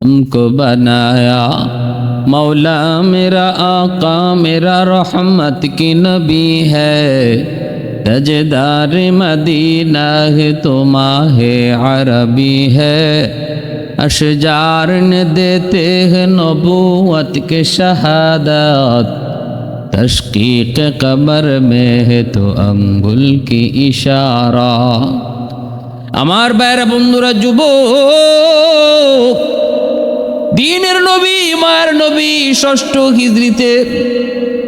हमको बनाया। मौला मेरा आका मेरा रहमत की नबी है, तजदार मदीना है तो माहे अरबी है। अशजार ने देते हैं नबूवत के शहादत, तशकीक कब्र में है तो अंगुल की इशारा। আমার ভাইরা বন্ধুরা, যুবক, দ্বীনের নবী মায়ের নবী ষষ্ঠ হিজরিতে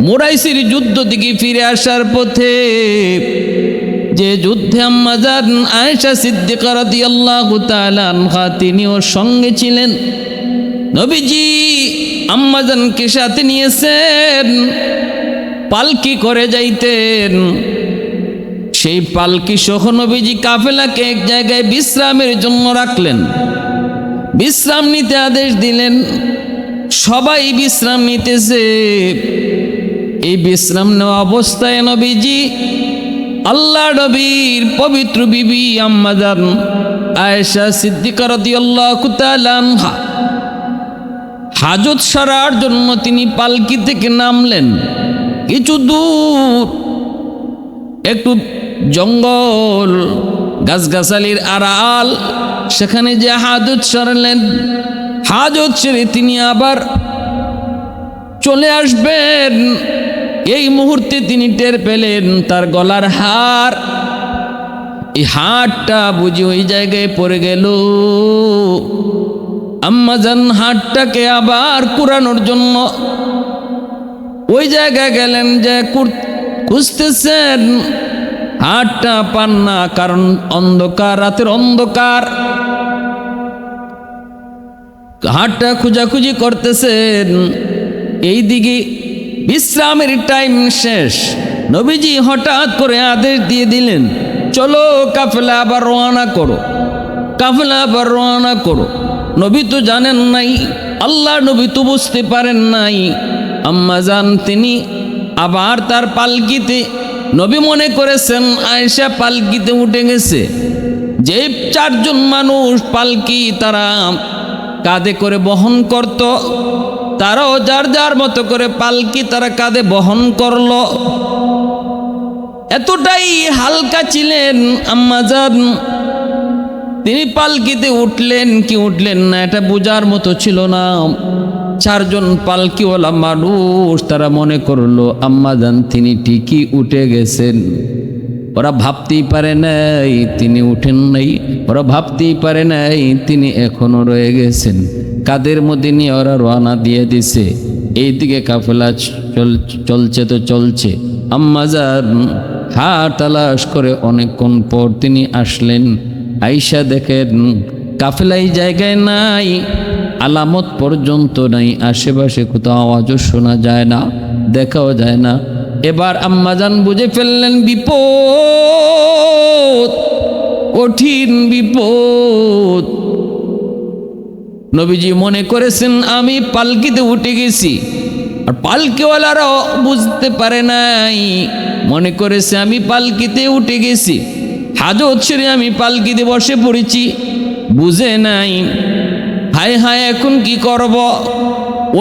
মুরাইসির যুদ্ধ থেকে ফিরে আসার পথে যে যুদ্ধে আম্মা জান আয়েশা সিদ্দিকা রাদিয়াল্লাহু তাআলা আনহা তিনিও সঙ্গে ছিলেন। নবীজি আম্মা জানকে সাথে নিয়েছেন, পালকি করে যাইতেন। সেই পালকি সহ নবীজি কাফেলাকে এক জায়গায় বিশ্রামের জন্য রাখলেন, বিশ্রাম নিতে আদেশ দিলেন। সবাই বিশ্রাম নিতেছে। এই বিশ্রাম নেওয়া অবস্থায় নবীজি আল্লাহ নবীর পবিত্র বিবি আম্মা জান আয়েশা সিদ্দিকা রাদিয়াল্লাহু তাআলা আনহা হাজত সারার জন্য তিনি পালকি থেকে নামলেন। কিছু দূর একটু জঙ্গল গাছগাছালির আড়াল, সেখানে যে হাজত সারলেন। হাজত সেরে তিনি আবার চলে আসবেন। এই মুহূর্তে তিনি টের পেলেন তার গলার হার, এই হারটা বুঝি ওই জায়গায় পড়ে গেল। আম্মা জান হারটাকে আবার কুড়ানোর জন্য ওই জায়গায় গেলেন, যে খুঁজতেছেন, হারটা পান না, কারণ অন্ধকার, রাতের অন্ধকার। হারটা খুঁজাখুঁজি করতেছেন। এইদিকে বিশ্রামের টাইম শেষ। নবীজি হঠাৎ করে আদেশ দিয়ে দিলেন, চলো কাফেলা আবার রওনা করো, কাফেলা আবার রওনা করো। নবী তো জানেন নাই, আল্লাহ নবী তো বুঝতে পারেন নাই। আম্মা জান তিনি আবার তার পালকিতে, নবী মনে করেছেন আয়েশা পালকিতে উঠে গেছে। যে চারজন মানুষ পালকি তারা কাঁধে করে বহন করত, তারাও যার যার মতো করে পালকি তারা কাঁধে বহন করল। এতটাই হালকা ছিলেন আম্মা জান, তিনি পালকিতে উঠলেন কি উঠলেন না এটা বোঝার মতো ছিল না। চারজন পালকিওয়ালা মানুষ তারা মনে করলো আম্মা জান তিনি ঠিকই উঠে গেছেন। ওরা ভাবতেই পারে নাই তিনি উঠেন নাই, ওরা ভাবতেই পারে নাই তিনি এখনো রয়ে গেছেন। কাদের মধ্যে নিয়ে ওরা রওনা দিয়ে দিছে। এইদিকে কাফেলা চলছে তো চলছে। আম্মা জান হাত তালাশ করে অনেকক্ষণ পর তিনি আসলেন। আয়েশা দেখেন কাফেলা এই জায়গায় নাই, আলামত পর্যন্ত নাই, আশেপাশে কোথাও আওয়াজও শোনা যায় না, দেখাও যায় না। এবার আম্মাজান বুঝে ফেললেন বিপদ, কঠিন বিপদ। নবীজি মনে করেছেন আমি পালকিতে উঠে গেছি, আর পালকিওয়ালারাও বুঝতে পারে নাই, মনে করেছে আমি পালকিতে উঠে গেছি, হাজত ছেড়ে আমি পালকিতে বসে পড়েছি, বুঝে নাই। হায় হায় এখন কি করব।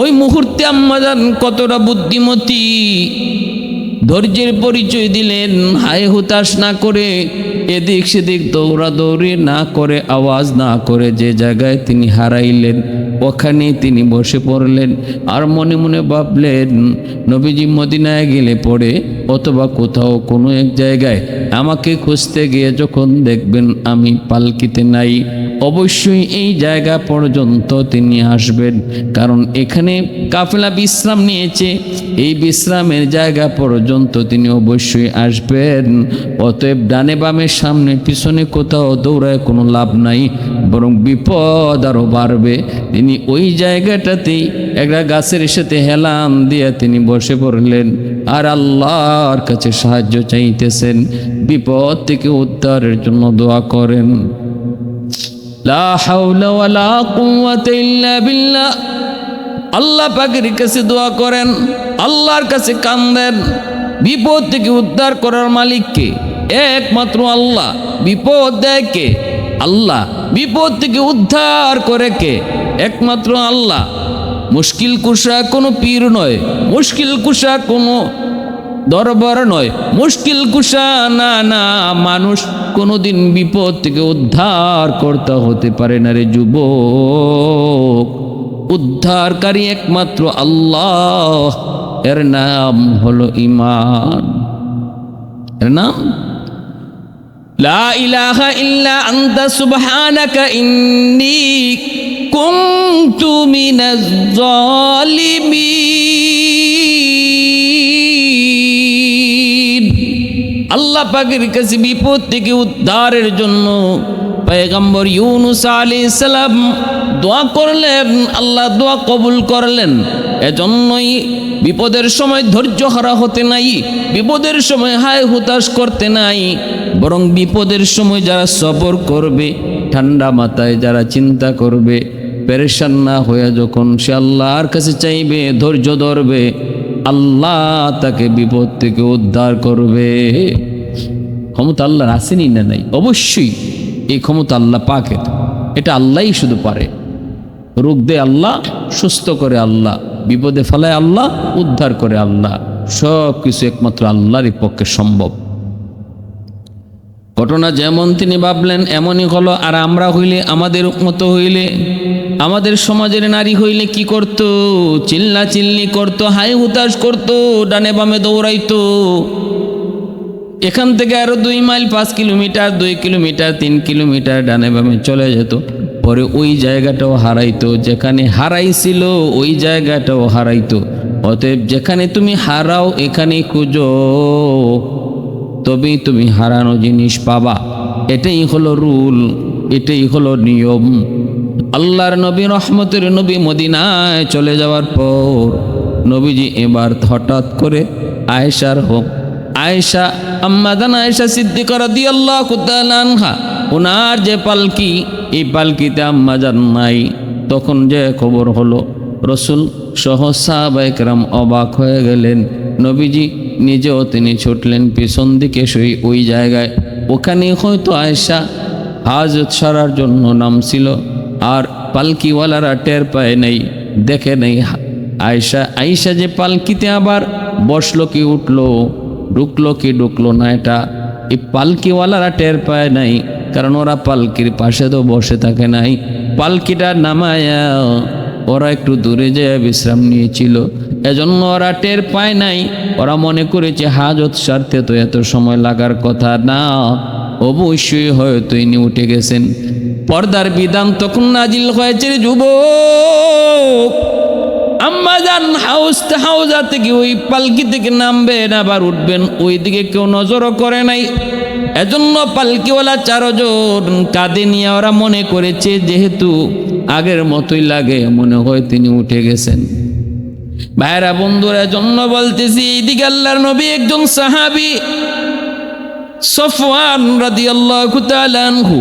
ওই মুহূর্তে আম্মাজান কতটা বুদ্ধিমতী, ধৈর্যের পরিচয় দিলেন। হায় হুতাশ না করে, এদিক সেদিক দৌড়াদৌড়ি না করে, আওয়াজ না করে, যে জায়গায় তিনি হারাইলেন ওখানে তিনি বসে পড়লেন। আর মনে মনে ভাবলেন নবীজি মদিনায় গেলে পড়ে অথবা কোথাও কোনো এক জায়গায় আমাকে খুঁজতে গিয়ে যখন দেখবেন আমি পালকিতে নাই, অবশ্যই এই জায়গা পর্যন্ত তিনি আসবেন, কারণ এখানে কাফেলা বিশ্রাম নিয়েছে, এই বিশ্রামের জায়গা পর্যন্ত তিনি অবশ্যই আসবেন। অতএব ডানে বামে সামনে পিছনে কোথাও দৌড়ায় কোনো লাভ নাই, বরং বিপদ আরও বাড়বে। তিনি ওই জায়গাটাতেই একটা গাছের সাথে হেলান দিয়ে তিনি বসে পড়লেন আর আল্লাহর কাছে সাহায্য চাইতেছেন, বিপদ থেকে উদ্ধারের জন্য দোয়া করেন। লা হাওলা ওয়ালা কুওয়াতা ইল্লা বিল্লাহ। আল্লাহ পাকের কাছে দোয়া করেন, আল্লাহর কাছে কান্দেন। বিপদ থেকে উদ্ধার করার মালিক কে? একমাত্র আল্লাহ। বিপদ দেয় কে? আল্লাহ। বিপদ থেকে উদ্ধার করে কে? একমাত্র আল্লাহ। মুশকিল কুশা কোনো পীর নয়, মুশকিল কুশা কোনো দরবার নয়, মুশকিল কুশা না না মানুষ কোনোদিন বিপদ থেকে উদ্ধার করতে হতে পারে না রে যুবক। উদ্ধারকারী একমাত্র আল্লাহ। এর নাম হলো ঈমান। এর নাম লা ইলাহা ইল্লা আনতা সুবহানাকা ইন্নী কুনতু মিনাজ জালিমিন। আল্লাহ পাকের কাছে বিপদ থেকে উদ্ধারের জন্য পয়গম্বর ইউনূস আলাইহিস সালাম দোয়া করলেন, আল্লাহ দোয়া কবুল করলেন। এজন্যই বিপদের সময় ধৈর্য হারা হতে নাই, বিপদের সময় হায় হুতাশ করতে নাই, বরং বিপদের সময় যারা সবর করবে, ঠান্ডা মাথায় যারা চিন্তা করবে, পেরেশান না হয়ে যখন সে আল্লাহর কাছে চাইবে, ধৈর্য ধরবে, আল্লাহ তাকে বিপদ থেকে উদ্ধার করবে। ক্ষমতা আল্লাহর আসেনি না নাই? অবশ্যই এই ক্ষমতা আল্লাহ পাকের। এটা আল্লাহই শুধু পারে। রোগ দেয় আল্লাহ, সুস্থ করে আল্লাহ, বিপদে ফেলায় আল্লাহ, উদ্ধার করে আল্লাহ। সব কিছু একমাত্র আল্লাহরই পক্ষে সম্ভব। ঘটনা যেমন তিনি ভাবলেন এমনই হলো। আর আমরা হইলে, আমাদের মতো হইলে, আমাদের সমাজের নারী হইলে কি করত? চিল্লা চিল্লি করত, হাই হুতাশ করত, ডানে বামে দৌড়াইতো। এখান থেকে আরো 2 মাইল, 5 কিলোমিটার, 2 কিলোমিটার, 3 কিলোমিটার ডানে বামে চলে যেত। পরে ওই জায়গাটাও হারাইতো, যেখানে হারাইছিল ওই জায়গাটাও হারাইতো। অতএব যেখানে তুমি হারাও এখানেই খুঁজো, তবেই তুমি হারানো জিনিস পাবা। এটাই হলো রুল, এটাই হলো নিয়ম। আল্লাহর নবী, রহমতের নবী মদিনায় চলে যাওয়ার পর নবীজি এবার হঠাৎ করে আয়েশার আয়েশা, আম্মাজান আয়েশা সিদ্দিকা রাদিয়াল্লাহু তাআলা আনহা, ওনার যে পালকি, এই পালকিতে আম্মাজান নাই। তখন যে খবর হলো, রসুল সহ সাহাবায়ে কেরাম অবাক হয়ে গেলেন। নবীজি নিজেও তিনি ছুটলেন পিছন দিকে সেই ওই জায়গায়। ওখানে হয়তো আয়েশা হাজত সারার জন্য নামছিল, আর পালকিওয়ালারা টের পায় নাই, দেখে নেই আয়েশা যে পালকিতে আবার বসলো কি উঠলো, ঢুকলো কি ঢুকলো না, এটা এই পালকিওয়ালারা টের পায় নাই। কারণ ওরা পালকির পাশে তো বসে থাকে নাই, পালকিটা নামায়া ওরা একটু দূরে যেয়ে বিশ্রাম নিয়েছিল। এজন্য ওরা টের পায় নাই। ওরা মনে করেছে হাজত সারতে তো এত সময় লাগার কথা না, অবশ্যই হয়তো ইনি উঠে গেছেন। পর্দার বিধান তখন নাজিল হয়েছে যুবক। আম্মাজান হাউজা থেকে ওই পালকি থেকে নামবেন, আবার উঠবেন, ওই দিকে কেউ নজরও করে নাই। এজন্য পালকিওয়ালা 4 জন কাঁধে নিয়ে ওরা মনে করেছে যেহেতু আগের মতোই লাগে, মনে হয় তিনি উঠে গেছেন। ভাইরা বন্ধুরা, জন্য বলতেছি, এইদিকে আল্লাহর নবী একজন সাহাবী সফওয়ান রাদিয়াল্লাহু তাআলা আনহু,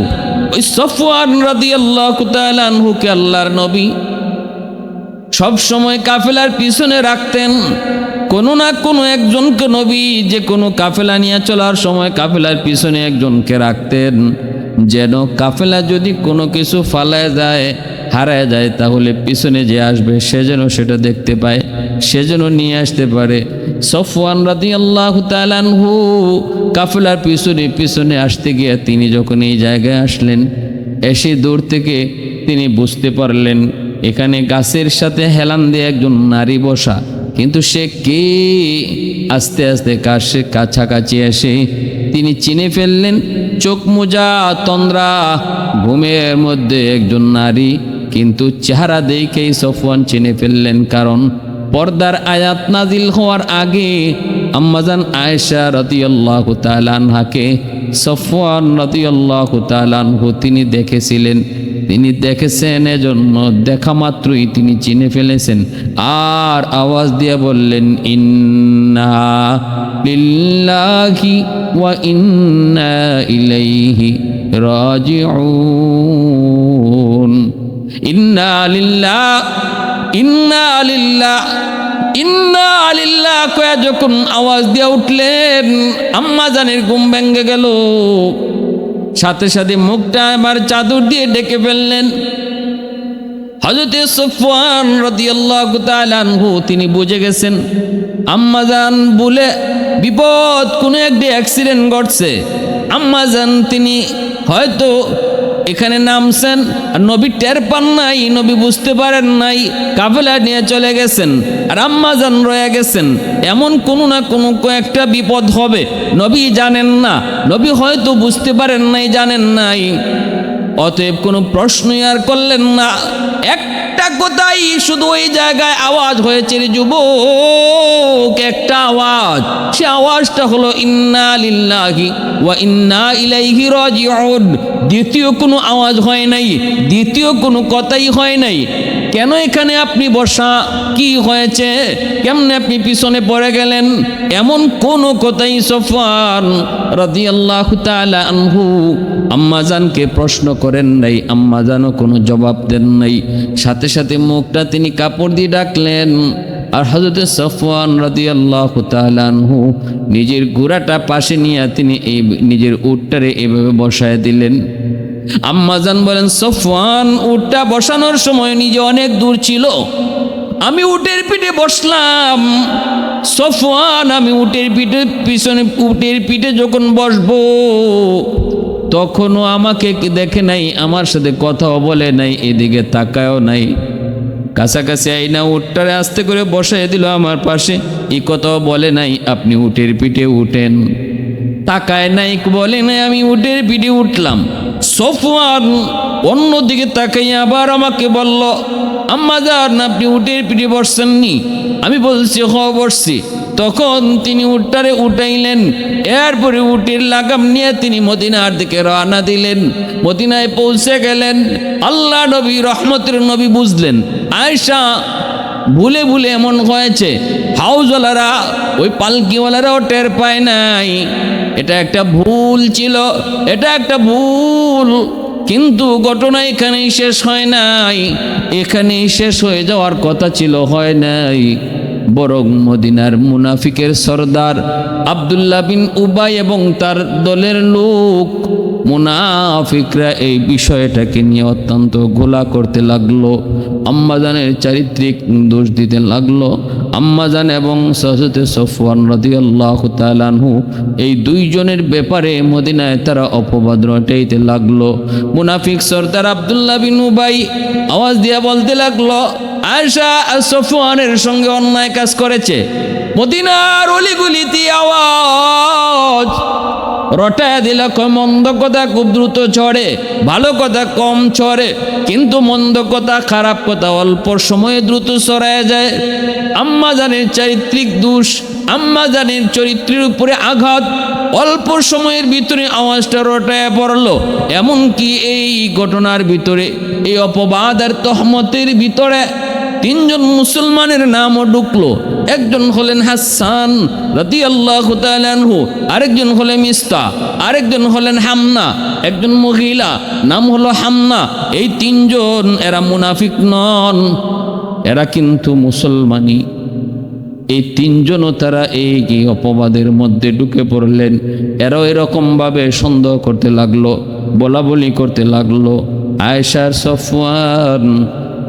ওই সফওয়ান রাদিয়াল্লাহু তাআলা আনহুকে আল্লাহর নবী সব সময় কাফেলার পিছনে রাখতেন। কোনো না কোনো একজনকে নবী যে কোনো কাফেলা নিয়ে চলার সময় কাফেলার পিছনে একজনকে রাখতেন, যেন কাফেলা যদি কোনো কিছু ফালায় যায়, হারায় যায়, তাহলে পিছনে যে আসবে সে যেন সেটা দেখতে পায়, সে যেন নিয়ে আসতে পারে। সফওয়ান রাদিয়াল্লাহু তাআলা আনহু কাফেলার পিছনে পিছনে আসতে গিয়ে তিনি যখন এই জায়গায় আসলেন, এসে দূর থেকে তিনি বুঝতে পারলেন এখানে গাছের সাথে হেলান দিয়ে একজন নারী বসা। কিন্তু সে কে? আস্তে আস্তে কাছাকাছি এসে তিনি চিনে ফেললেন, চোখ মোজা, তন্দ্রা, ঘুমের মধ্যে একজন নারী। কিন্তু চেহারা দেখেই সফওয়ান চিনে ফেললেন, কারণ পর্দার আয়াত নাজিল হওয়ার আগে আম্মাজান আয়েশা রাদিয়াল্লাহু তাআলা আনহাকে সফওয়ান রাদিয়াল্লাহু তাআলা আনহু তিনি দেখেছিলেন। তিনি দেখেছেন, এজন্য দেখা মাত্রই তিনি চিনে ফেলেছেন, আর আওয়াজ দিয়ে বললেন, ইন্না লিল্লাহি ওয়া ইন্না ইলাইহি রাজিউন। ইন্না লিল্লাহ, ইন্না লিল্লাহ, ইন্না লিল্লাহ কয়ে যখন আওয়াজ দিয়ে উঠলেন, আম্মাজানের ঘুম ভেঙে গেল। সাথে সাথে মুখটা আবার চাদর দিয়ে ঢেকে ফেললেন। হযরতে সফওয়ান রাদিয়াল্লাহু তাআলা আনহু তিনি বুঝে গেছেন আম্মাজান বলে বিপদ, কোনো একটা অ্যাক্সিডেন্ট ঘটছে। আম্মাজান তিনি হয়তো এখানে নামছেন আর নবী টের পান নাই, নবী বুঝতে পারেন নাই, কাফেলা নিয়ে চলে গেছেন আর আম্মাজান রয়ে গেছেন। এমন কোনো না কোনো একটা বিপদ হবে, নবী জানেন না, নবী হয়তো বুঝতে পারেন নাই, জানেন নাই। অতএব কোনো প্রশ্নই আর করলেন না। একটা কথাই শুধু ওই জায়গায় আওয়াজ হয়েছে, রে যুবক, একটা আওয়াজ। সে আওয়াজটা হলো ইন্না লিল্লাহি ওয়া ইন্না ইলাইহি রাজিউন। দ্বিতীয় কোনো আওয়াজ হয় নাই, দ্বিতীয় কোনো কথাই হয় নাই। কেন এখানে আপনি বসা, কি হয়েছে, কেমনে আপনি পিছনে পড়ে গেলেন, এমন কোনো কথাই সফওয়ান রাদিয়াল্লাহু তাআলা আনহু আম্মাজানকে প্রশ্ন করেন নাই, আম্মাজানও কোনো জবাব দেন নাই। সাথে সাথে মুখটা তিনি কাপড় দিয়ে ডাকলেন আর হযরত সফওয়ান রাদিয়াল্লাহু তাআলা আনহু নিজের ঘোড়াটা পাশে নিয়ে তিনি এই নিজের উটটারে এভাবে বসায় দিলেন। আম্মাজান বলেন, সফওয়ান উটটা বসানোর সময় নিজে অনেক দূর ছিল, আমি উটের পিঠে বসলাম। সফওয়ান আমি উটের পিঠে পিছনে উটের পিঠে যখন বসবো তখনও আমাকে দেখে নাই, আমার সাথে কথাও বলে নাই, এদিকে তাকায়ও নাই। কাছাকাছি আইনা উটটারে আস্তে করে বসাই দিল আমার পাশে, এই কথাও বলে নাই আপনি উটের পিঠে উঠেন, তাকায় নাই, বলে নাই, আমি উটের পিঠে উঠলাম। সফওয়ান অন্যদিকে তাকাইয়া আবার আমাকে বলল, আম্মাজান আপনি উটের পিঠে বসছেননি? আমি বলছি হ বসছি। তখন তিনি উটটারে উঠাইলেন, এরপরে উটের লাগাম নিয়ে তিনি মদিনার দিকে রওনা দিলেন। মদিনায় পৌঁছে গেলেন। আল্লাহ নবী রহমতের নবী বুঝলেন আয়েশা ভুলে ভুলে এমন হয়েছে, হাউজওয়ালারা ওই পালকিওয়ালারাও টের পায় নাই। এটা একটা ভুল ছিল, এটা একটা ভুল। কিন্তু ঘটনা এখানেই শেষ হয় নাই, এখানেই শেষ হয়ে যাওয়ার কথা ছিল, হয় নাই। বরং মদিনার মুনাফিকের সরদার আব্দুল্লাহ বিন উবাই এবং তার দলের লোক মুনাফিকরা এই বিষয়টাকে নিয়ে অত্যন্ত গোলা করতে লাগলো, আম্মাজানের চারিত্রিক দোষ দিতে লাগলো। আম্মাজান এবং হযরত সফওয়ান রাদিয়াল্লাহু তাআলা আনহু এই দুইজনের ব্যাপারে মদিনায় তারা অপবাদ রটাইতে লাগলো। মুনাফিক সরদার আব্দুল্লাহ বিন উবাই আওয়াজ দিয়ে বলতে লাগলো, আয়েশা সফওয়ানের সঙ্গে অন্যায় কাজ করেছে। মদিনার অলিগুলিতে আওয়াজ রটায় দিল, মন্দ কথা খুব দ্রুত ছড়ে, ভালো কথা কম ছড়ে, কিন্তু মন্দ কথা খারাপ কথা অল্প সময়ে দ্রুত ছড়ায় যায়। আম্মাজানের চারিত্রিক দোষ, আম্মাজানের চরিত্রের উপরে আঘাত অল্প সময়ের ভিতরে আওয়াজটা রটায় পড়ল। এমনকি এই ঘটনার ভিতরে, এই অপবাদ আর তহমতের ভিতরে তিনজন মুসলমানের নামও ঢুকলো। একজন হলেন হাসান রাদিয়াল্লাহু তাআলা আনহু, আরেকজন হলেন মিস্তা, আরেকজন হলেন হামনা, একজন মহিলা নাম হলো হামনা। এই তিনজন এরা মুনাফিক নন, এরা কিন্তু মুসলমানই। এই তিনজনও তারা এই অপবাদের মধ্যে ঢুকে পড়লেন। এরাও এরকমভাবে সন্দেহ করতে লাগলো, বলা বলি করতে লাগলো। আয়েশার সফওয়ান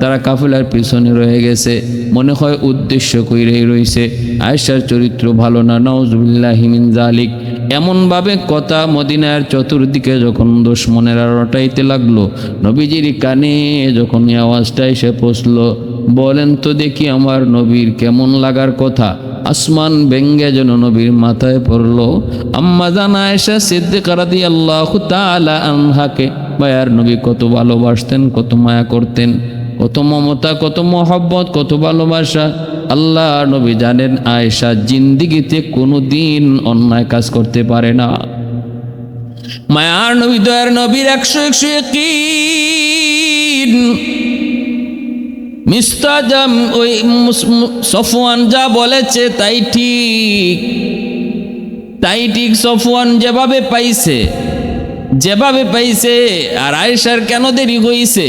তারা কাফেলার পিছনে রয়ে গেছে, মনে হয় উদ্দেশ্য কইরেই রয়েছে। আয়েশার চরিত্র ভালো না, নাউজুবিল্লাহি মিন জালিক। এমনভাবে কথা মদিনার চতুর্দিকে যখন দুশমনেরা রটাইতে লাগলো, নবীজির কানে যখন এই আওয়াজটা এসে পৌঁছলো, বলেন তো দেখি আমার নবীর কেমন লাগার কথা। আসমান ভেঙ্গে যেন নবীর মাথায় পড়লো। আম্মাজান আয়েশা সিদ্দিকা রাদিয়াল্লাহু তাআলা আনহাকে মায়ার নবী কত ভালোবাসতেন, কত মায়া করতেন, কত মমতা, কত মহব্বত, কত ভালোবাসা। আল্লাহ নবী জানেন আয়েশা জিন্দিগিতে কোনো দিন অন্যায় কাজ করতে পারে না। মায়ার নবী দয়ার নবীর 100 ইয়াকিন। মিস্তাজাম ওই সফওয়ান যা বলেছে তাই ঠিক, তাই ঠিক। সফওয়ান যেভাবে পাইছে, যেভাবে পাইছে, আর আয়েশার কেন দেরি হইছে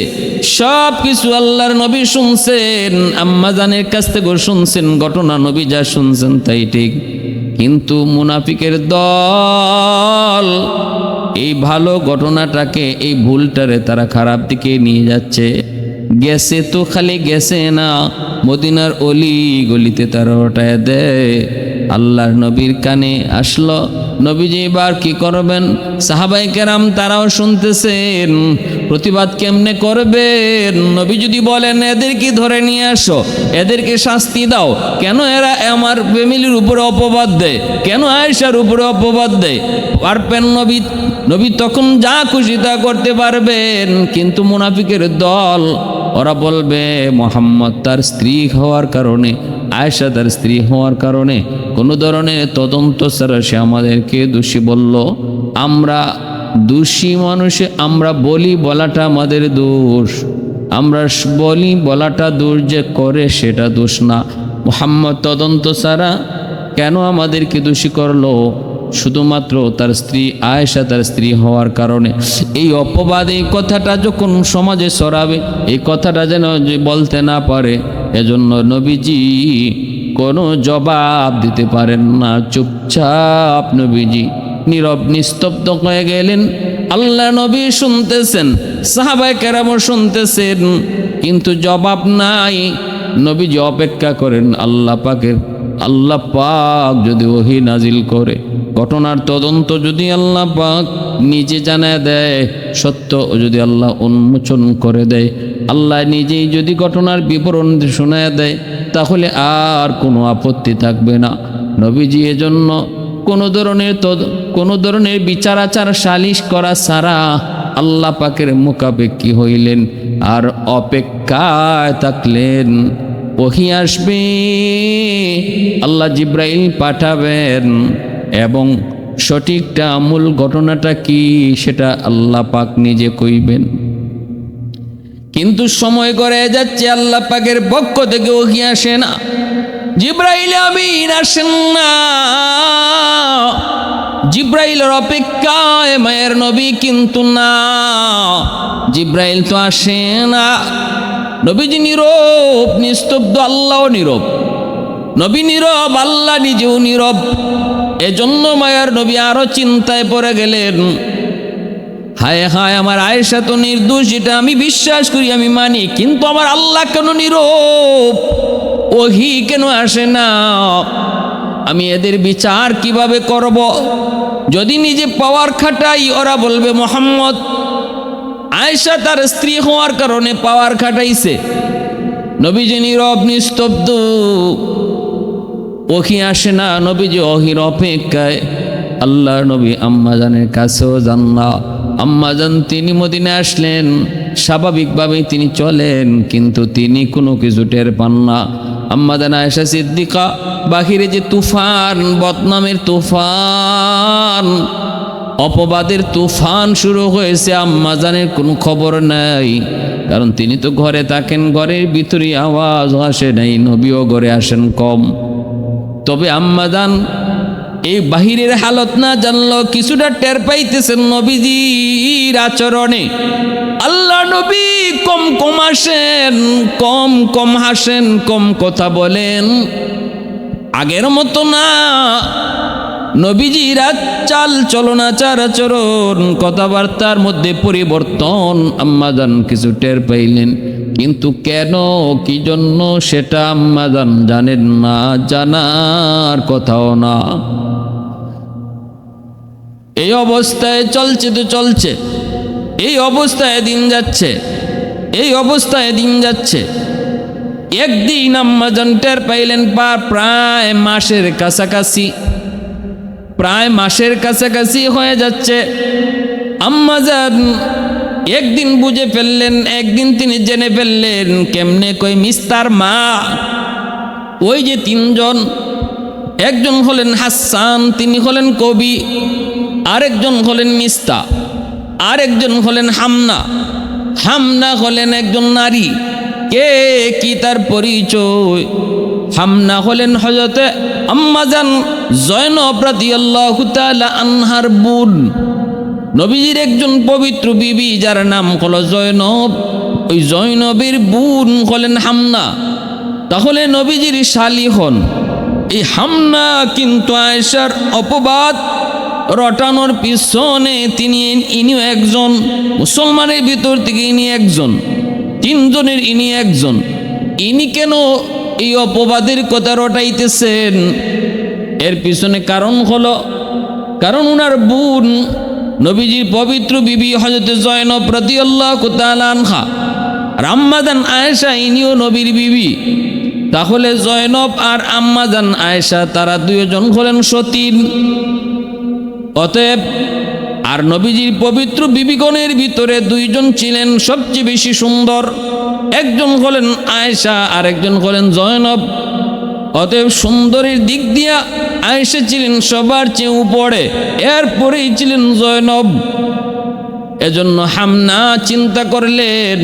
সব কিছু আল্লাহর নবী শুনছেন, আম্মাজানের কাছ থেকে শুনছেন। ঘটনা নবী যা শুনছেন তাই ঠিক। কিন্তু মুনাফিকের দল এই ভালো ঘটনাটাকে, এই ভুলটারে তারা খারাপ দিকে নিয়ে যাচ্ছে। গেছে তো খালি গেছে না, মদিনার অলি গলিতে তারা ওঠায় দেয়। আল্লাহর নবীর কানে আসলো, নবীজি এবার কি করবেন? সাহাবায়ে কেরাম তারাও শুনতেছেন, প্রতিবাদ কেমনে করবেন? নবী যদি বলেন এদেরকে ধরে নিয়ে আসো, এদেরকে শাস্তি দাও, কেন এরা আমার ফ্যামিলির উপরে অপবাদ দেয়, কেন আয়েশার উপরে অপবাদ দেয়? পারবেন নবী? নবী তখন যা খুশি তা করতে পারবেন। কিন্তু মুনাফিকের দল, ওরা বলবে মুহাম্মদ তার স্ত্রী হওয়ার কারণে, আয়েশা তার স্ত্রী হওয়ার কারণে কোনো ধরনের তদন্ত ছাড়া সে আমাদেরকে দোষী বলল। আমরা দোষী মানুষে আমরা বলি বলাটা আমাদের দোষ, আমরা বলি বলাটা দোষ, যে করে সেটা দোষ না। মুহাম্মদ তদন্ত ছাড়া কেন আমাদেরকে দোষী করলো? শুধুমাত্র তার স্ত্রী আয়েশা তার স্ত্রী হওয়ার কারণে। এই অপবাদ, এই কথাটা যখন সমাজে ছড়াবে, এই কথাটা যেন যে বলতে না পারে, এজন্য নবীজি কোনো জবাব দিতে পারেন না। চুপচাপ নবীজি নীরব নিস্তব্ধ হয়ে গেলেন। আল্লাহ নবী শুনতেছেন, সাহাবায়ে কেরামও শুনতেছেন, কিন্তু জবাব নাই। নবীজি অপেক্ষা করেন আল্লাহ পাকের। আল্লাহ পাক যদি ওহী নাজিল করে, ঘটনার তদন্ত যদি আল্লাহ পাক নিজে জানায় দেয়, সত্য যদি আল্লাহ উন্মোচন করে দেয়, আল্লাহ নিজেই যদি ঘটনার বিবরণ শোনায় দেয়, তাহলে আর কোনো আপত্তি থাকবে না। নবীজি এজন্য কোনো ধরনের বিচার আচার সালিশ করা ছাড়া আল্লাহ পাকের মুখাপেক্ষী হইলেন আর অপেক্ষায় থাকলেন। ওহী আসবে, আল্লাহ জিব্রাইল পাঠাবেন এবং সঠিকটা মূল ঘটনাটা কি সেটা আল্লাহ পাক নিজে কইবেন। কিন্তু সময় করে যাচ্ছে, আল্লাহ পাকের পক্ষ থেকে ওহী আসে না, জিব্রাইল আমিন আসেন না। জিব্রাইলের অপেক্ষায় মায়ের নবী, কিন্তু না, জিব্রাইল তো আসে না। নবীজি নীরব নিস্তব্ধ, আল্লাহও নীরব। নবী নীরব, আল্লাহ নিজেও নীরব। এজন্য মায়ার নবী আরো চিন্তায় পড়ে গেলেন। হায় হায়, আমার আয়েশা তো নির্দোষ, এটা আমি বিশ্বাস করি, আমি মানি, কিন্তু আমার আল্লাহ কেন নীরব? ওহী কেন আসে না? আমি এদের বিচার কিভাবে করব? যদি নিজে পাওয়ার খাটাই, ওরা বলবে মুহাম্মদ আয়েশা তার স্ত্রী হওয়ার কারণে পাওয়ার খাটাইছে। নবীজি নীরব নিস্তব্ধ, ওহী আসে না। নবীজি ওহীর অপেক্ষায়। আল্লাহর নবী আম্মাজানের কাছেও যান না। আম্মাজান তিনি মদিনায় আসলেন, স্বাভাবিকভাবেই তিনি চলেন, কিন্তু তিনি কোনো কিছু টের পান না। আম্মাজান আয়েশা সিদ্দিকা, বাহিরে যে তুফান, বদনামের তুফান, অপবাদের তুফান শুরু হয়েছে, আম্মাজানের কোনো খবর নাই। কারণ তিনি তো ঘরে থাকেন, ঘরের ভিতরে আওয়াজ আসে নাই, নবীও ঘরে আসেন কম। তবে আম্মাজান এই বাহিরের হালত না জানলো, কিছুটা টের পাইতেছেন নবীজির আচরণে। আল্লাহ নবী কম কম আসেন, কম কম হাসেন, কম কথা বলেন, আগের মতো না। নবীজির চাল চলন আচার আচরণ কথাবার্তার মধ্যে পরিবর্তন আম্মাজান কিছু টের পাইলেন, কিন্তু কেন কি জন্য সেটা আম্মাজান জানেন না, জানার কথাও না। এই অবস্থায় চলছে তো চলছে, এই অবস্থায় দিন যাচ্ছে, এই অবস্থায় দিন যাচ্ছে। একদিন আম্মাজান টের পাইলেন প্রায় মাসের কাছাকাছি, প্রায় মাসের কাছাকাছি হয়ে যাচ্ছে। আম্মাজান একদিন বুঝে ফেললেন, একদিন তিনি জেনে ফেললেন। কেমনে? কই মিস্তার মা, ওই যে তিনজন, একজন হলেন হাসান, তিনি হলেন কবি, আরেকজন হলেন মিস্তা, আরেকজন হলেন হামনা। হামনা হলেন একজন নারী। কে কি তার পরিচয়? হামনা হলেন হযরতে আম্মাজান জয়নব রাদিয়াল্লাহু তাআলা আনহার বোন, নবীজির একজন পবিত্র বিবি যার নাম হলো জয়নব। ওই জয়নবের বোন হলেন হামনা। তাহলে নবীজির শালী হন এই হামনা। কিন্তু আয়েশার অপবাদ রটানোর পিছনে ইনিও একজন, মুসলমানের ভিতর থেকে ইনি একজন, তিনজনের ইনি একজন। ইনি কেন এই অপবাদের কথা রটাইতেছেন? এর পিছনে কারণ হলো, কারণ উনার বোন নবীজির পবিত্র বিবি হযরত জয়নব রাদিয়াল্লাহু তাআলা আনহা, আর আম্মাজান আয়েশা ইনিও নবীর বিবি। তাহলে জয়নব আর আম্মাজান আয়েশা তারা দুইজন হলেন সতীন। অতএব আর নবীজির পবিত্র বিবিগণের ভিতরে দুইজন ছিলেন সবচেয়ে বেশি সুন্দর, একজন হলেন আয়েশা আর একজন হলেন জয়নব। অতএব সুন্দরীর দিক দিয়া আয়েশা ছিলেন সবার চেয়ে উপরে, এরপরেই ছিলেন জয়নব। এজন্য হামনা চিন্তা করলেন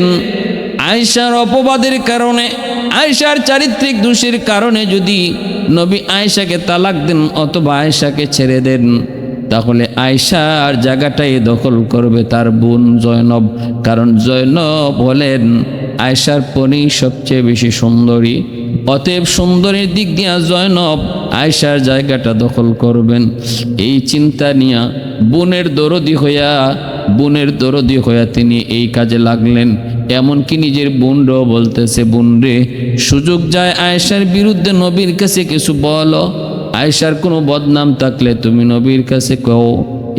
আয়েশার অপবাদের কারণে, আয়েশার চারিত্রিক দোষের কারণে যদি নবী আয়েশাকে তালাক দেন অথবা আয়েশাকে ছেড়ে দেন, তাহলে আয়েশার জায়গাটাই দখল করবে তার বোন জয়নব। কারণ জয়নব হলেন আয়েশার পরই সবচেয়ে বেশি সুন্দরী। অতএব সুন্দরীর দিক দিয়া জয়নব আয়েশার জায়গাটা দখল করবেন। এই চিন্তা নিয়ে বোনের দরদি হইয়া তিনি এই কাজে লাগলেন। এমনকি নিজের বোনরাও বলতেছে, বোন রে, সুযোগ যায় আয়েশার বিরুদ্ধে নবীর কাছে কিছু বলো, আয়েশার কোনো বদনাম থাকলে তুমি নবীর কাছে কও।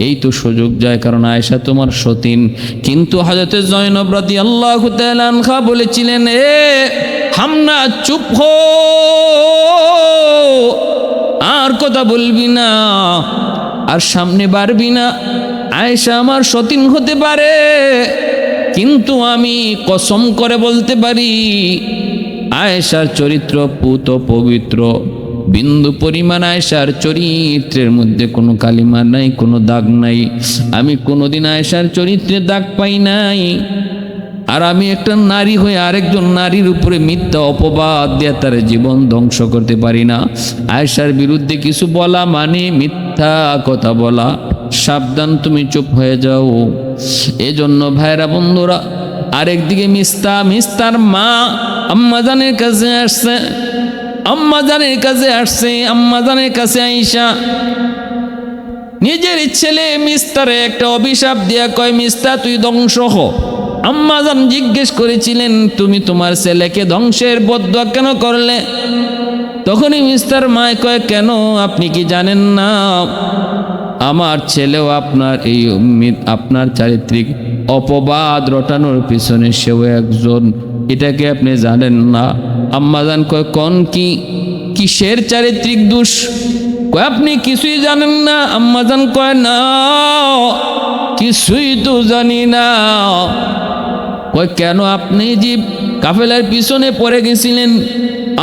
এই তো সুযোগ যায়, কারণ আয়েশা তোমার সতীন। কিন্তু হযরত জয়নব রাদিয়াল্লাহু তাআলা আনহা বলেছিলেন, এ হামনা চুপ হো, আর কথা বলবি না, আর সামনে বাড়বি না। আয়েশা আমার সতীন হতে পারে, কিন্তু আমি কসম করে বলতে পারি আয়েশার চরিত্র পুত পবিত্র, বিন্দু পরিমাণ আয়েশার চরিত্রের মধ্যে কোনো কালিমা নাই, কোনো দাগ নাই। আমি কোনোদিন আয়েশার চরিত্রে দাগ পাই নাই। আর আমি একটা নারী হয়ে আরেকজন নারীর উপরে মিথ্যা অপবাদ দিয়ে তার জীবন ধ্বংস করতে পারি না। আয়েশার বিরুদ্ধে কিছু বলা মানে মিথ্যা কথা বলা। সাবধান, তুমি চুপ হয়ে যাও। এজন্য ভাইরা বন্ধুরা, আরেকদিকে মিস্তার মা আম্মাজানের কাছে আসছে, আম্মাজানের কাছে আয়েশা নিজের ছেলে মিস্তারে একটা অভিশাপ দিয়া কয়, মিস্তা তুই ধ্বংস হ। আম্মাজান জিজ্ঞেস করেছিলেন, তুমি তোমার ছেলেকে ধ্বংসের বদদুয়া কেন করলে? তখনই মিস্তার মা কয়, কেন আপনি কি জানেন না আমার ছেলেও আপনার চারিত্রিক অপবাদ রটানোর পিছনে সেও একজন, এটাকে আপনি জানেন না? আম্মাজান কয়, কোন কিসের চারিত্রিক দোষ? কয়, আপনি কিছুই জানেন না? আম্মাজান কয়, না, কিছুই তো জানি না। কয়, কেন? আপনি যে কাফেলার পিছনে পড়ে গেছিলেন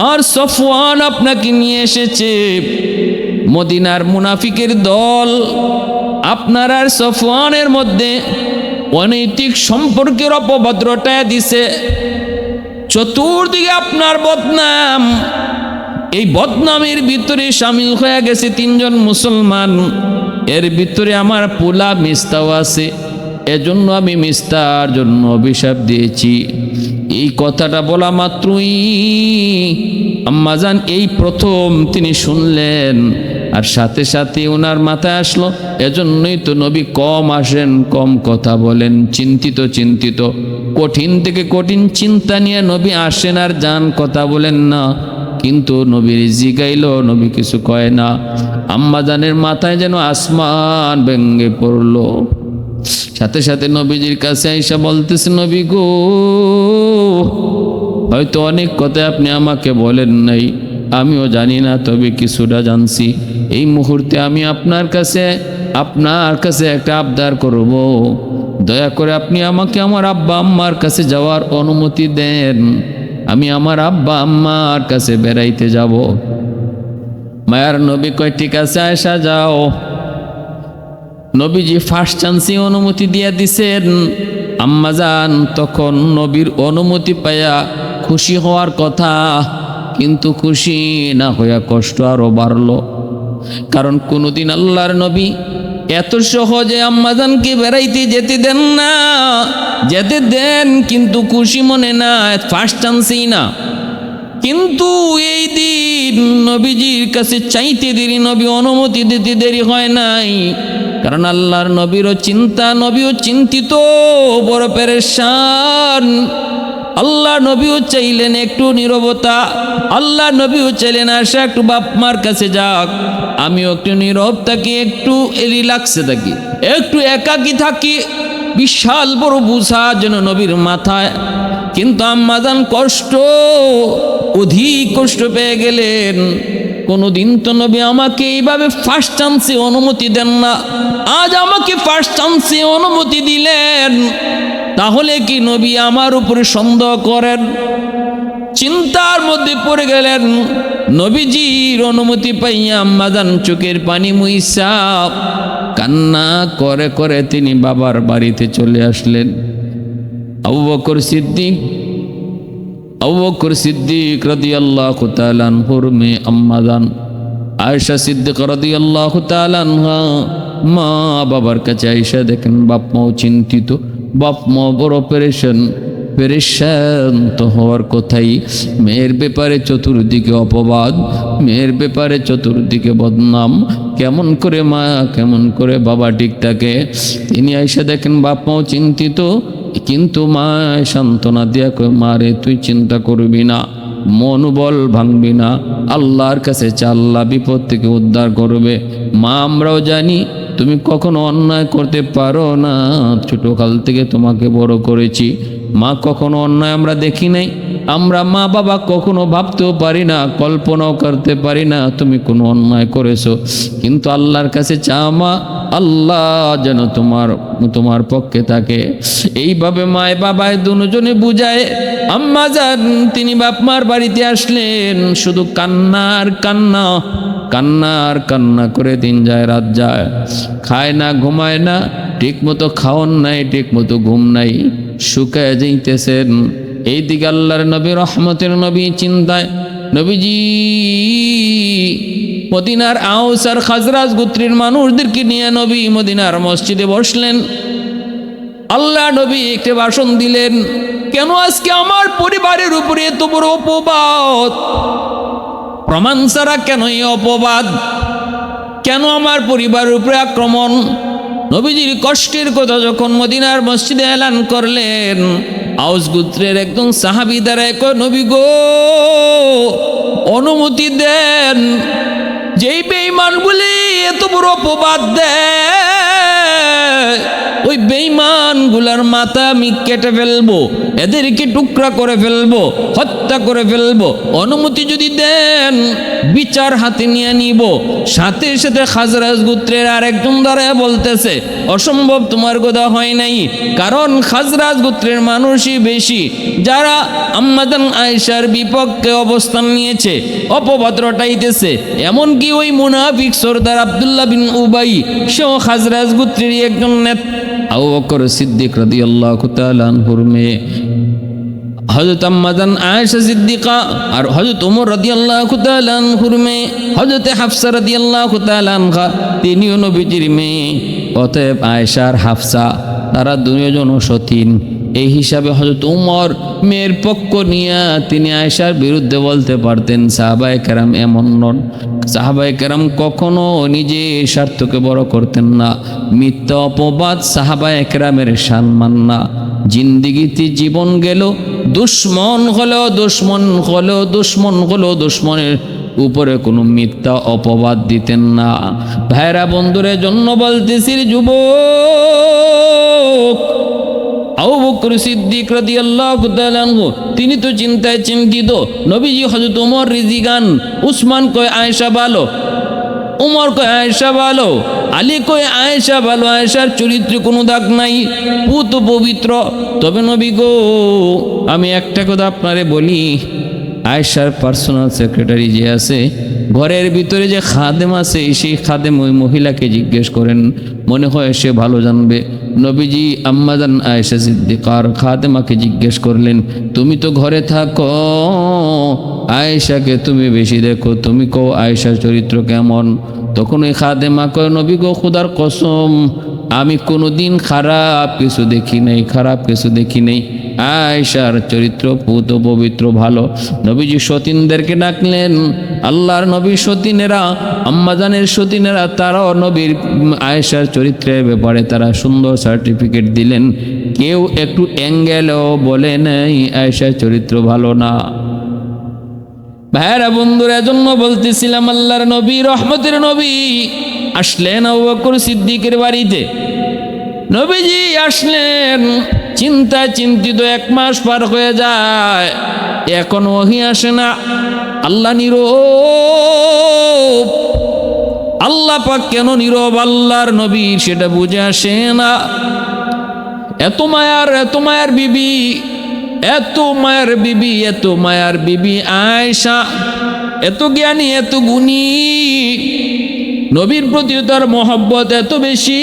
আর সফওয়ান আপনাকে নিয়ে এসেছে, মদিনার মুনাফিকের দল আপনার আর সফওয়ানের মধ্যে অনৈতিক সম্পর্কের অপবাদ রটায় দিছে, চতুর্দিকে আপনার বদনাম। এই বদনামের ভিতরে শামিল হয়ে গেছে তিনজন মুসলমান, এর ভিতরে আমার পোলা মিস্তাও আছে। এজন্য আমি মিস্তার জন্য অভিশাপ দিয়েছি। এই কথাটা বলা মাত্রই আম্মাজান এই প্রথম তিনি শুনলেন, আর সাথে সাথে ওনার মাথায় আসলো, এজন্যই তো নবী কম আসেন, কম কথা বলেন, চিন্তিত কঠিন থেকে কঠিন চিন্তা নিয়ে নবী আসেন আর যান, কথা বলেন না। কিন্তু নবীর জিগাইল, নবী কিছু কয় না। আম্মাজানের মাথায় যেন আসমান ভেঙে পড়লো। সাথে সাথে নবীজির কাছে আয়েশা বলতেছে, নবী গো, হয়তো অনেক কথা আপনি আমাকে বলেন নাই, আমিও জানি না, তবে কিছুটা জানছি। এই মুহূর্তে আমি আপনার কাছে একটা আবদার করব, দয়া করে আপনি আমাকে আমার আব্বা আম্মার কাছে যাওয়ার অনুমতি দেন। আমি আমার আব্বা আম্মার কাছে বেড়াইতে যাব। মায়ার নবী কয়, ঠিক আছে আয়েশা যাও। নবীজি ফার্স্ট চান্সে অনুমতি দিয়া দিছেন। আম্মাজান তখন নবীর অনুমতি পাইয়া খুশি হওয়ার কথা, কিন্তু খুশি না হইয়া কষ্ট আরো বাড়লো। কারণ কোনোদিন আল্লাহর নবী এত সহজে আম্মাজানকে বেড়াইতে যেতে দেন না, যেতে দেন কিন্তু খুশি মনে না, ফার্স্ট চান্সেই না। কিন্তু এই দিন নবীজির কাছে চাইতে দেরি, নবী অনুমতি দিতে দেরি হয় নাই। কারণ আল্লাহর নবীরও চিন্তা, নবীও চিন্তিত, বড় পেরেশান। আল্লাহ নবীও চাইলেন একটু নীরবতা, আল্লাহ নবীও চাইলেন আশা একটু বাপ মার কাছে যাক, আমিও একটু নীরব থাকি, একটু রিল্যাক্সে থাকি, একটু একাকী থাকি। বিশাল বড় বুঝা যেন নবীর মাথায়। কিন্তু আম্মাজান কষ্ট, অধিক কষ্ট পেয়ে গেলেন। কোনোদিন তো নবী আমাকে এইভাবে ফার্স্ট চান্সে অনুমতি দেন না, আজ আমাকে ফার্স্ট চান্সে অনুমতি দিলেন। তাহলে কি নবী আমার উপরে সন্দেহ করেন? চিন্তার মধ্যে পড়ে গেলেন। নবীজির অনুমতি পাইয়া আম্মাজান চোখের পানি মুইসা কান্না করে করে তিনি বাবার বাড়িতে চলে আসলেন। আবু বকর সিদ্দিক রাদিয়াল্লাহু তাআলা আনহুর মেয়ে আম্মাজান আয়েশা সিদ্দিক রাদিয়াল্লাহু তাআলা আনহা মা বাবার কাছে আয়েশা দেখেন বাপ মাও চিন্তিত, বাপ মা বড় পেরেশান তো হওয়ার কথাই। মেয়ের ব্যাপারে চতুর্দিকে অপবাদ, মেয়ের ব্যাপারে চতুর্দিকে বদনাম। কেমন করে মা, কেমন করে বাবা ঠিক থাকে? তিনি আয়েশা দেখেন বাপ মাও চিন্তিত, কিন্তু মা সান্ত্বনা দিয়া কয়, মারে তুই চিন্তা করবি না, মনোবল ভাঙবি না, আল্লাহর কাছে চা, আল্লাহ বিপদ থেকে উদ্ধার করবে। মা আমরাও জানি তুমি কখনো অন্যায় করতে পারো না, ছোটকাল থেকে তোমাকে বড় করেছি। মা কখনো অন্যায় আমরা দেখি নাই, আমরা মা বাবা কখনো ভাবতেও পারি না, কল্পনাও করতে পারি না তুমি কোনো অন্যায় করেছো। কিন্তু আল্লাহর কাছে চা মা, আল্লাহ যেন তোমার পক্ষে থাকে। এইভাবে মায় বাবায় দুজনে বুঝায় আম্মা যান তিনি বাপ মার বাড়িতে আসলেন। শুধু কান্নার কান্না, কান্নার কান্না করে দিন যায় রাত যায়, খায় না ঘুমায় না, ঠিক মতো খাওয়ান নাই, ঠিক মতো ঘুম নাই, শুকায় যাইতেছেন। এইদিকে আল্লাহর নবী রহমতের নবী চিন্তায়। নবীজি মদিনার আউস আর খাজরাজ গোত্রের মানুষদেরকে নিয়ে নবী মদিনার মসজিদে বসলেন। আল্লাহ নবী একটা ভাষণ দিলেন, কেন আজকে আমার পরিবারের উপরে এত বড় অপবাদ? প্রমাণ ছাড়া কেন এই অপবাদ? কেন আমার পরিবারের উপরে আক্রমণ? নবীজির কষ্টের কথা যখন মদিনার মসজিদে এলান করলেন, আউস গোত্রের একজন সাহাবী দাঁড়ায় কয়, নবী গো অনুমতি দেন, যেই বেঈমানগুলি এত বড় অপবাদ দেয়, ওই বেঈমানগুলার মাথা আমি কেটে ফেলবো, এদেরকে টুকরা করে ফেলবো, হত্যা করে ফেলবো। অনুমতি যদি দেন বিচার হাতে নিয়ে নিব। সাথে সাথে খাজরাজ গোত্রের আরেকজন দাঁড়ায় বলতেছে, অসম্ভব, তোমার কথা হয় নাই, কারণ খাজরাজ গোত্রের মানুষই বেশি যারা আম্মাজান আয়েশার বিপক্ষে অবস্থান নিয়েছে, অপবাদ রটাইতেছে। এমনকি ওই মুনাফিক সরদার আব্দুল্লাহ বিন উবাই সেও খাজরাজ গোত্রেরই একজন নেতা। আবু বকর সিদ্দিক রাদিয়াল্লাহু তাআলা আনহুর মেয়ে হযরত আম্মাজান আয়েশা সিদ্দিকা আর হযরত ওমর রাদিয়াল্লাহু তাআলা আনহুর মেয়ে হযরত হাফসা রাদিয়াল্লাহু তাআলা আনহা, তিনিও নবীজির মেয়ে। অতএব আয়েশা আর হাফসা তারা দুইজন সতীন। এই হিসাবে হযরত ওমর মেয়ের পক্ষ নিয়ে তিনি আয়েশার বিরুদ্ধে বলতে পারতেন। সাহাবায়ে কেরাম এমন নন, সাহাবায়ে কেরাম কখনো নিজে স্বার্থকে বড় করতেন না। মিথ্যা অপবাদ সাহাবায়ে কেরামের সম্মান না। জিন্দিগিতে জীবন গেল, দুশ্মন হলেও দুশ্মনের উপরে কোনো মিথ্যা অপবাদ দিতেন না। ভাইরা বন্ধুরের জন্য বলতেছি, যুবক আবু বকর সিদ্দিক রাদিয়াল্লাহু তাআলা আনহু তিনি তো চিন্তায় চিন্তিত। নবীজি হযরত ওমর রিজিগান, উসমান কয় আয়েশা ভালো, ওমর কয় আয়েশা ভালো, আলী কয় আয়েশা ভালো, আয়েশার চরিত্রে কোনো দাগ নাই, পুত পবিত্র। তবে নবী গো, আমি একটা কথা আপনারে বলি, আয়েশার পার্সোনাল সেক্রেটারি যে আছে, ঘরের ভিতরে যে খাদেম আছে, সেই খাদেম ওই মহিলাকে জিজ্ঞেস করেন, মনে হয় সে ভালো জানবে। নবীজি আম্মাজান আয়েশা সিদ্দিকার খাদেমাকে জিজ্ঞেস করলেন, তুমি তো ঘরে থাকো, আয়েশাকে তুমি বেশি দেখো, তুমি কও আয়েশার চরিত্র কেমন? তখন ওই খাদেমা কয়, নবী গো, খুদার কসম, আমি কোনোদিন খারাপ কিছু দেখি নাই, খারাপ কিছু দেখি নাই। আয়েশার চরিত্র পুত পবিত্র ভালো। নবীজি সতীনদেরকে ডাকলেন। আল্লাহর নবী সতীনেরা, আম্মাজানের সতীনেরা, তারাও নবীর আয়েশার চরিত্রের ব্যাপারে তারা সুন্দর সার্টিফিকেট দিলেন। কেউ একটু অ্যাঙ্গেলও বলে নাই আয়েশার চরিত্র ভালো না। ভাইরা বন্ধুরা, এজন্য বলতেছিলাম, আল্লাহর নবী রহমতের নবী আসলেন আবু বকর সিদ্দিকের বাড়িতে। নবীজি আসলেন, চিন্তায় চিন্তিত, 1 মাস পার হয়ে যায়, এখন ওহী আসে না। আল্লাহ নীরব। আল্লাহ পাক কেন নীরব আল্লাহর নবী সেটা বুঝে আসে না। এত মায়ার বিবি, এত মায়ার বিবি, এত মায়ার বিবি আয়েশা, এত জ্ঞানী, এত গুণী, নবীর প্রতি তার মহব্বত এত বেশি।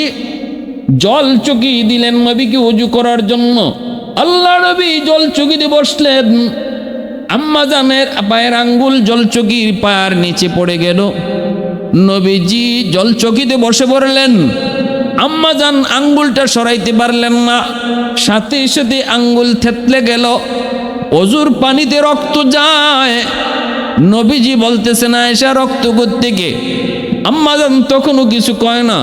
জল চকি দিলেন নবীকে ওযু করার জন্য। আল্লাহ নবী জল চকিতে বসলেন। আম্মা জানের পায়ের আঙ্গুল জল চকির পায়ের নিচে পড়ে গেল। নবীজি জল চকিতে বসে পড়লেন। আম্মা জান আঙ্গুলটা সরাইতে পারলেন না, সাথে সাথে আঙ্গুল থেতলে গেল। ওযুর পানিতে রক্ত যায়। নবীজি বলতেছেন, আয়েশা রক্ত কোত্থেকে? আম্মা জান তখনও কিছু কয় না।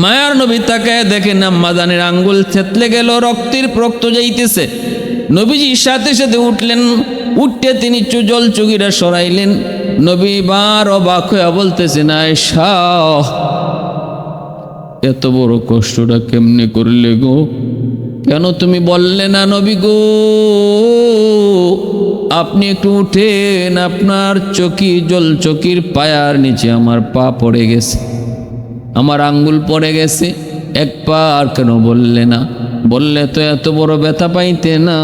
মায়ার নবী তাকায় দেখেন আম্মা জানের আঙ্গুল থেতলে গেল, রক্ত যাইতেছে। নবীজি সাথে সাথে উঠলেন, উঠতে তিনি জল চকিটা সরাইলেন। নবী বার অবাক হয়ে বলতেছেন, আয়েশা এত বড় কষ্টটা কেমনে করলে গো? কেন তুমি বললে না নবী গো? আপনি একটু উঠেন, আপনার চকি জল চকির পায়ার নিচে আমার পা পড়ে গেছে, আমার আঙ্গুল পড়ে গেছে, একবার কেন বললে না? বললে তো এত বড় ব্যথা পাইতে না।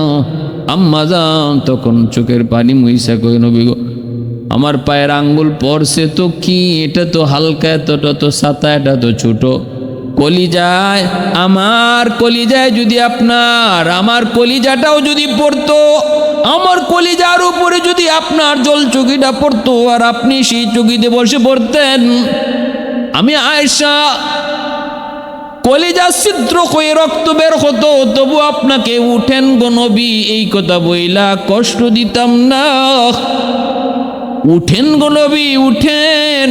আম্মা জান তখন চোখের পানি মুইসা কই, নবী গো আমার পায়ের আঙ্গুল পড়ছে তো কি, এটা তো হালকা, এতটা তো ছাতা, এটা তো ছোট। কলিজায়, আমার কলিজায় যদি আমার কলিজাটাও যদি পড়তো, আমার কলিজার উপরে যদি আপনার জল চকিটা পড়তো আর আপনি সেই চকিতে বসে পড়তেন, আমি আয়েশা কলিজা ছিদ্র হয়ে রক্ত বের হতো, তবু আপনাকে উঠেন গো নবী এই কথা বইলা কষ্ট দিতাম না। উঠেন গো নবী, উঠেন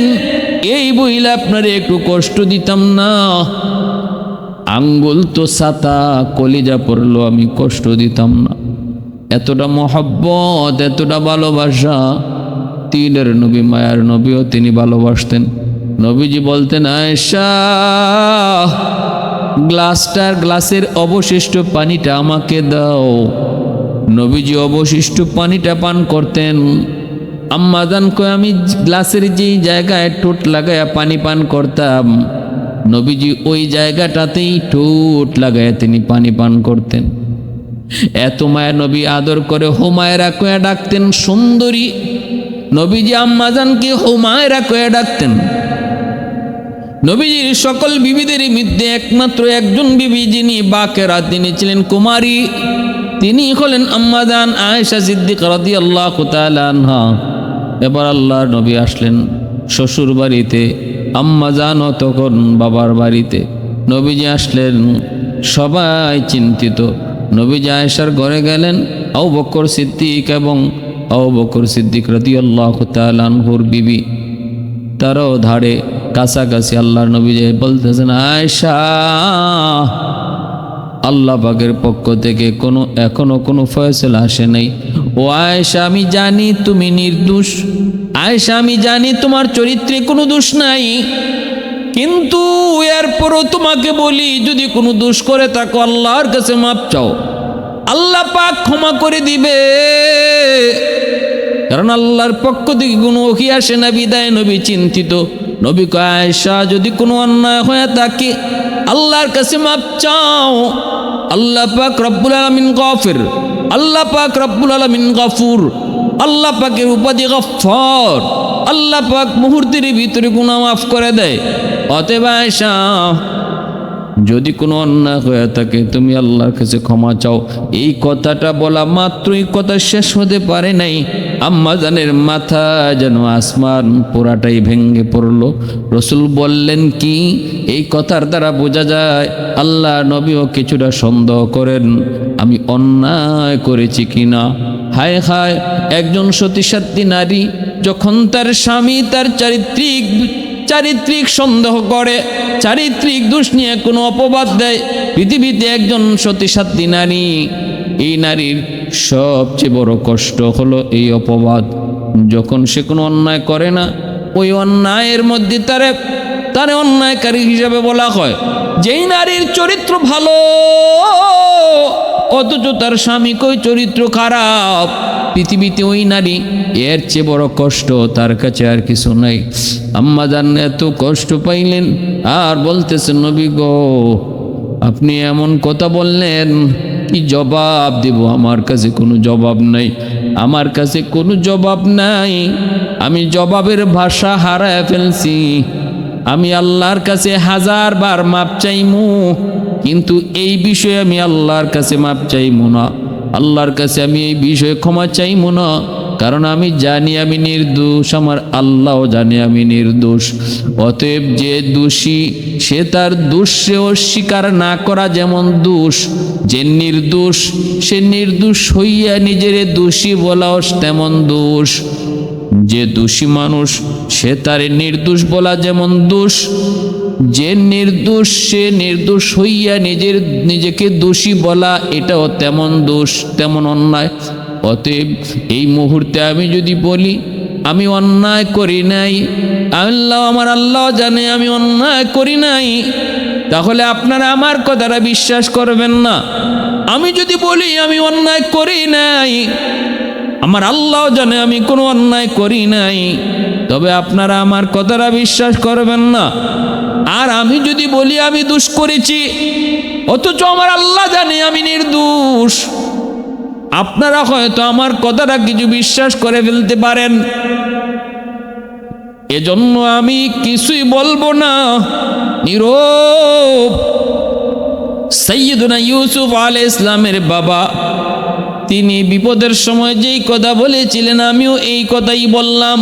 এই বইলা আপনারে একটু কষ্ট দিতাম না। আঙ্গুল তো ছাতা, কলিজা পড়লো, আমি কষ্ট দিতাম না। এতটা মহব্বত, এতটা ভালোবাসা। তিনের নবী, মায়ার নবীও তিনি ভালোবাসতেন। নবীজি বলতেন, আয়েশা গ্লাসের অবশিষ্ট পানিটা আমাকে দাও। নবীজি অবশিষ্ট পানিটা পান করতেন। আম্মা জান কয়, আমি গ্লাসের যেই জায়গায় ঠোঁট লাগায়া পানি পান করতাম, নবীজি ওই জায়গাটাতেই ঠোঁট লাগায়া তিনি পানি পান করতেন। এত মায়া নবী আদর করে হুমায়রা কয়া ডাকতেন, সুন্দরী। নবীজি আম্মা জানকে হুমায়রা কয়া ডাকতেন। নবীজির সকল বিবিদের মধ্যে একমাত্র একজন বিবি যিনি বাকেরা, তিনি ছিলেন কুমারী, তিনি হলেন আম্মা জান আয়েশা সিদ্দিকা রাদিয়াল্লাহু তাআলা আনহা। এবার আল্লাহর নবী আসলেন শ্বশুর বাড়িতে, আম্মা জানও তখন বাবার বাড়িতে। নবীজি আসলেন, সবাই চিন্তিত। নবীজি আয়েশার ঘরে গেলেন। আবু বকর সিদ্দিক এবং আবু বকর সিদ্দিক রাদিয়াল্লাহু তাআলা আনহুর বিবি, তারাও ধারে কাছাকাছি। আল্লাহর নবী যে বলতেছেন, আয়েশা আল্লাহ পাকের পক্ষ থেকে এখনো কোনো ফয়সালা আসে নাই। ও আয়েশা, আমি জানি তুমি নির্দোষ। আয়েশা, আমি জানি তোমার চরিত্রে কোনো দোষ নাই, কিন্তু এরপরও তোমাকে বলি, যদি কোনো দোষ করে থাকো আল্লাহর কাছে মাপ চাও, আল্লাহ পাক ক্ষমা করে দিবে। কারণ আল্লাহর পক্ষ থেকে কোনো ওহী আসে না বিদায় নবী চিন্তিত। নবী কয়, আয়েশা যদি কোনো অন্যায় হয়ে থাকে আল্লাহর কাছে মাপ চাও। আল্লাহ পাক রব্বুল আলামিন গফির, আল্লাহ পাক রব্বুল আলামিন গফুর, আল্লাহ পাকের উপাধি গফফার। আল্লাহ পাক মুহূর্তের ভিতরে গুনাহ মাফ করে দেয়। অতএব আয়েশা যদি কোনো অন্যায় হয়ে থাকে তুমি আল্লাহর কাছে ক্ষমা চাও। এই কথাটা বলা মাত্রই কথা শেষ হতে পারে নাই, আম্মা জানের মাথা যেন আসমান পুরাটাই ভেঙে পড়লো। রসুল বললেন কি, এই কথার দ্বারা বোঝা যায় আল্লাহ নবীও কিছুটা সন্দেহ করেন আমি অন্যায় করেছি কিনা। হায় হায়, একজন সতীসাধ্বী নারী যখন তার স্বামী তার চারিত্রিক সন্দেহ করে, চারিত্রিক দোষ নিয়ে কোনো অপবাদ দেয়, পৃথিবীতে একজন সতীসাধ্বী নারী, এই নারীর সবচেয়ে বড় কষ্ট হলো এই অপবাদ। যখন সে কোনো অন্যায় করে না, ওই অন্যায়ের মধ্যে তারে অন্যায়কারী হিসাবে বলা হয়। যেই নারীর চরিত্র ভালো অথচ তার স্বামী কই চরিত্র খারাপ, পৃথিবীতে ওই নারী, এর চেয়ে বড় কষ্ট তার কাছে আর কিছু নাই। আম্মা জান এত কষ্ট পাইলেন আর বলতেছেন, নবী গো আপনি এমন কথা বললেন, কি জবাব দেব? আমার কাছে কোনো জবাব নাই, আমার কাছে কোনো জবাব নাই। আমি জবাবের ভাষা হারায় ফেলছি। আমি আল্লাহর কাছে 1000 বার মাপ চাইমু, কিন্তু এই বিষয়ে আমি আল্লাহর কাছে মাপ চাইমু না, আল্লাহর কাছে আমি এই বিষয়ে ক্ষমা চাইমু না, কারণ আমি জানি আমি নির্দোষ, আমার আল্লাহও জানে আমি নির্দোষ। অতএব যে দোষী সে তার দোষে অস্বীকার না করা যেমন দোষ, যে নির্দোষ সে নির্দোষ হইয়া নিজের দোষী বলাও তেমন দোষ। যে দোষী মানুষ সে তার নির্দোষ বলা যেমন দোষ, যে নির্দোষ সে নির্দোষ হইয়া নিজেকে দোষী বলা এটাও তেমন দোষ, তেমন অন্যায়। অতএব এই মুহূর্তে আমি যদি বলি আমি অন্যায় করি নাই, আমার আল্লাহ জানে আমি অন্যায় করি নাই, তাহলে আপনারা আমার কথাটা বিশ্বাস করবেন না। আমি যদি বলি আমি অন্যায় করি নাই, আমার আল্লাহ জানে আমি কোনো অন্যায় করি নাই, তবে আপনারা আমার কথাটা বিশ্বাস করবেন না। আর আমি যদি বলি আমি দোষ করেছি অথচ আমার আল্লাহ জানে আমি নির্দোষ, আপনারা হয়তো আমার কথাটা কিছু বিশ্বাস করে ফেলতে পারেন। এজন্য আমি কিছুই বলবো না, নীরব। সাইয়্যিদুনা ইউসুফ আলাইহিস সালামের বাবা, তিনি বিপদের সময় যেই কথা বলেছিলেন আমিও এই কথাই বললাম,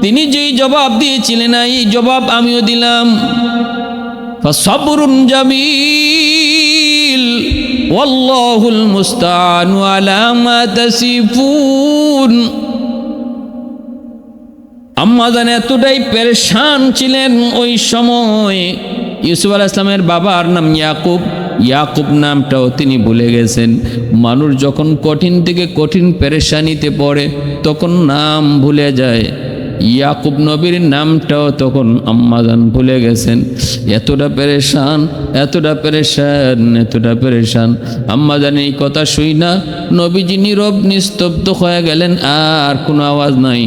তিনি যেই জবাব দিয়েছিলেন এই জবাব আমিও দিলাম। ফাসাবরুন জামিল ওয়াল্লাহুল মুস্তাআনু আলা মা তাসিফুন। আম্মা জান এতটাই পেরেশান ছিলেন ওই সময়। ইউসুফ আলাইহিস সালামের বাবার নাম ইয়াকুব নামটাও তিনি ভুলে গেছেন। মানুষ যখন কঠিন থেকে কঠিন পেরেশানিতে পড়ে তখন নাম ভুলে যায়। ইয়াকুব নবীর নামটাও তখন আম্মাজান ভুলে গেছেন। এতটা পেরেশান আম্মাজান এই কথা শুই না নবীজি নীরব নিস্তব্ধ হয়ে গেলেন, আর কোনো আওয়াজ নাই।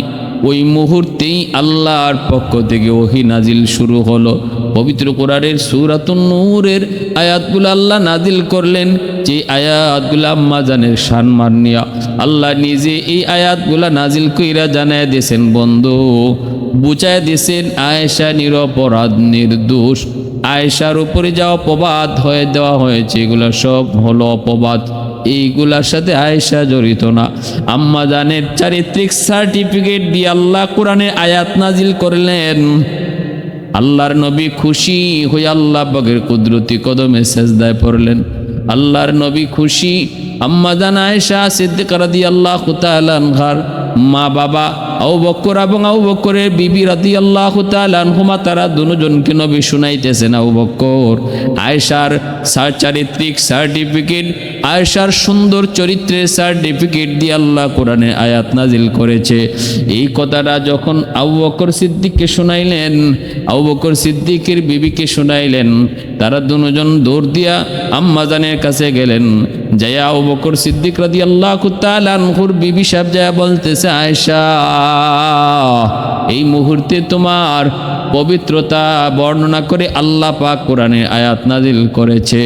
ওই মুহূর্তেই আল্লাহর পক্ষ থেকে ওহী নাজিল শুরু হলো। পবিত্র কোরআনের সূরাতুন নূরের আয়াতগুলো আল্লাহ নাজিল করলেন, যে আয়াতগুলো আম্মাজানের সম্মান নিয়া আল্লাহ নিজে এই আয়াতগুলো নাজিল কইরা জানায় দিয়েছেন, বন্ধু বুঝায় দিয়েছেন আয়েশা নিরপরাধ নির্দোষ। আয়েশার উপরে যা অপবাদ হয়ে দেওয়া হয়েছে এগুলো সব হলো অপবাদ, এইগুলার সাথে আয়েশা জড়িত না। আম্মাজানের চারিত্রিক সার্টিফিকেট দিয়ে আল্লাহ কোরআনে আয়াত নাজিল করলেন। আল্লাহর নবী খুশি হয়ে আল্লাহ পাকের কুদরতি কদমে সেজদায় পড়লেন। আল্লাহর নবী খুশি। আম্মাজান আয়েশা সিদ্দিকা রাদিয়াল্লাহু তাআলা আনহার মা বাবা আবু বকর এবং আবু বকরের বিবি রাদিয়াল্লাহু তাআলা আনহুমা, তারা দুজনকে নবী শুনাইতেছেন আবু বকর আয়েশার চারিত্রিক সার্টিফিকেট, আয়েশার সুন্দর চরিত্রের সার্টিফিকেট দিয়ে আল্লাহ কোরআনে আয়াত নাজিল করেছে। এই কথাটা যখন আবু বকর সিদ্দিককে শুনাইলেন, আবু বকর সিদ্দিকের বিবিকে শুনাইলেন, তারা দুজন দৌড় দিয়া আম্মাজানের কাছে গেলেন। যাইয়া আবু বকর সিদ্দিক রাদিয়াল্লাহু তাআলা আনহুর বিবি সাহেব যায়া বলতেছে, আয়েশা এই মুহূর্তে তোমার পবিত্রতা বর্ণনা করে আল্লাহ পাক কোরআনে আয়াত নাজিল করেছে।